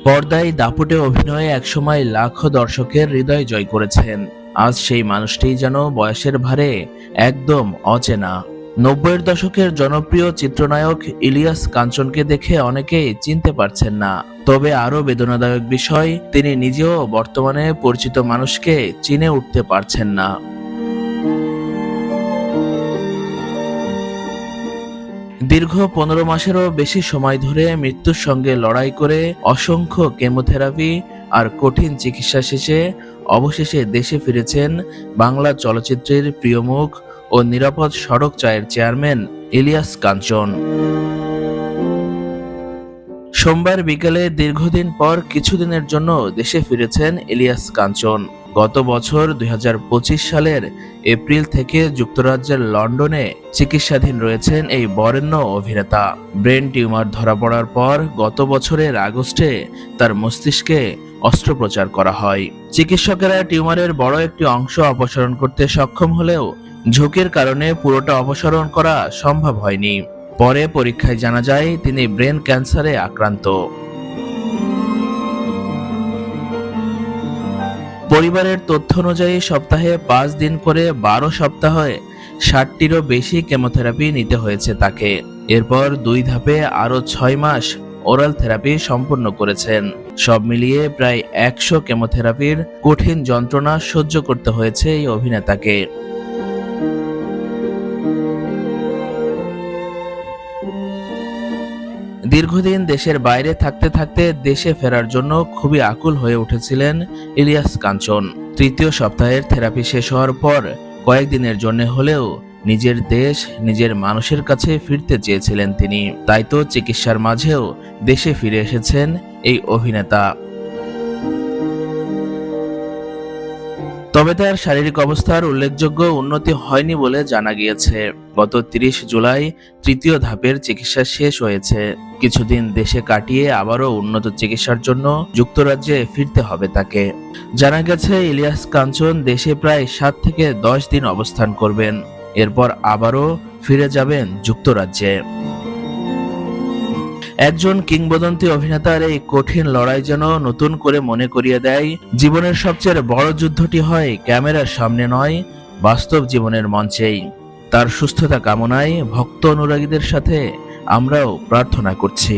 পর্দায় দাপুটে অভিনয়ে একসময় লাখো দর্শকের হৃদয় জয় করেছেন। আজ সেই মানুষটি যেন বয়সের ভারে একদম অচেনা। ৯০-এর দশকের জনপ্রিয় চিত্রনায়ক ইলিয়াস কাঞ্চনকে দেখে অনেকেই চিনতে পারছেন না। তবে আরও বেদনাদায়ক বিষয়, তিনি নিজেও বর্তমানে পরিচিত মানুষকে চিনে উঠতে পারছেন না। দীর্ঘ ১৫ মাসেরও বেশি সময় ধরে মৃত্যুর সঙ্গে লড়াই করে অসংখ্য কেমোথেরাপি আর কঠিন চিকিৎসা শেষে অবশেষে দেশে ফিরেছেন বাংলা চলচ্চিত্রের প্রিয় মুখ ও নিরাপদ সড়ক চায়ের চেয়ারম্যান ইলিয়াস কাঞ্চন। সোমবার বিকেলে দীর্ঘদিন পর কিছুদিনের জন্য দেশে ফিরেছেন ইলিয়াস কাঞ্চন। গত বছর ২০২৫ সালের এপ্রিল থেকে যুক্তরাজ্যের লন্ডনে চিকিৎসাধীন রয়েছেন এই বরেণ্য অভিনেতা। ব্রেন টিউমার ধরা পড়ার পর গত বছরের আগস্টে তার মস্তিষ্কে অস্ত্রোপচার করা হয়। চিকিৎসকেরা টিউমারের বড় একটি অংশ অপসারণ করতে সক্ষম হলেও ঝুঁকির কারণে পুরোটা অপসারণ করা সম্ভব হয়নি। পরে পরীক্ষায় জানা যায় তিনি ব্রেন ক্যান্সারে আক্রান্ত। পরিবারের তথ্য অনুযায়ী সপ্তাহে ৫ দিন করে ১২ সপ্তাহে ৬০টিরও বেশি কেমোথেরাপি নিতে হয়েছে তাকে। এরপর ২ ধাপে আরও ৬ মাস ওরাল থেরাপি সম্পন্ন করেছেন। সব মিলিয়ে প্রায় ১০০ কেমোথেরাপির কঠিন যন্ত্রণা সহ্য করতে হয়েছে এই অভিনেতাকে। দীর্ঘদিন দেশের বাইরে থাকতে থাকতে দেশে ফেরার জন্য খুবই আকুল হয়ে উঠেছিলেন ইলিয়াস কাঞ্চন। তৃতীয় সপ্তাহের থেরাপি শেষ হওয়ার পর কয়েকদিনের জন্য হলেও নিজের দেশ, নিজের মানুষের কাছে ফিরতে চেয়েছিলেন তিনি। তাই তো চিকিৎসার মাঝেও দেশে ফিরে এসেছেন এই অভিনেতা। তবে তার শারীরিক অবস্থার উল্লেখযোগ্য উন্নতি হয়নি বলে জানা গিয়েছে। গত ৩০ জুলাই তৃতীয় ধাপের চিকিৎসা শেষ হয়েছে। কিছুদিন দেশে কাটিয়ে আবারও উন্নত চিকিৎসার জন্য যুক্তরাজ্যে ফিরতে হবে তাকে। জানা গেছে ইলিয়াস কাঞ্চন দেশে প্রায় ৭ থেকে ১০ দিন অবস্থান করবেন। এরপর আবারও ফিরে যাবেন যুক্তরাজ্যে। একজন কিংবদন্তি অভিনেতার এই কঠিন লড়াই যেন নতুন করে মনে করিয়ে দেয়, জীবনের সবচেয়ে বড় যুদ্ধটি হয় ক্যামেরার সামনে নয়, বাস্তব জীবনের মঞ্চেই। তার সুস্থতা কামনায় ভক্ত অনুরাগীদের সাথে আমরাও প্রার্থনা করছি।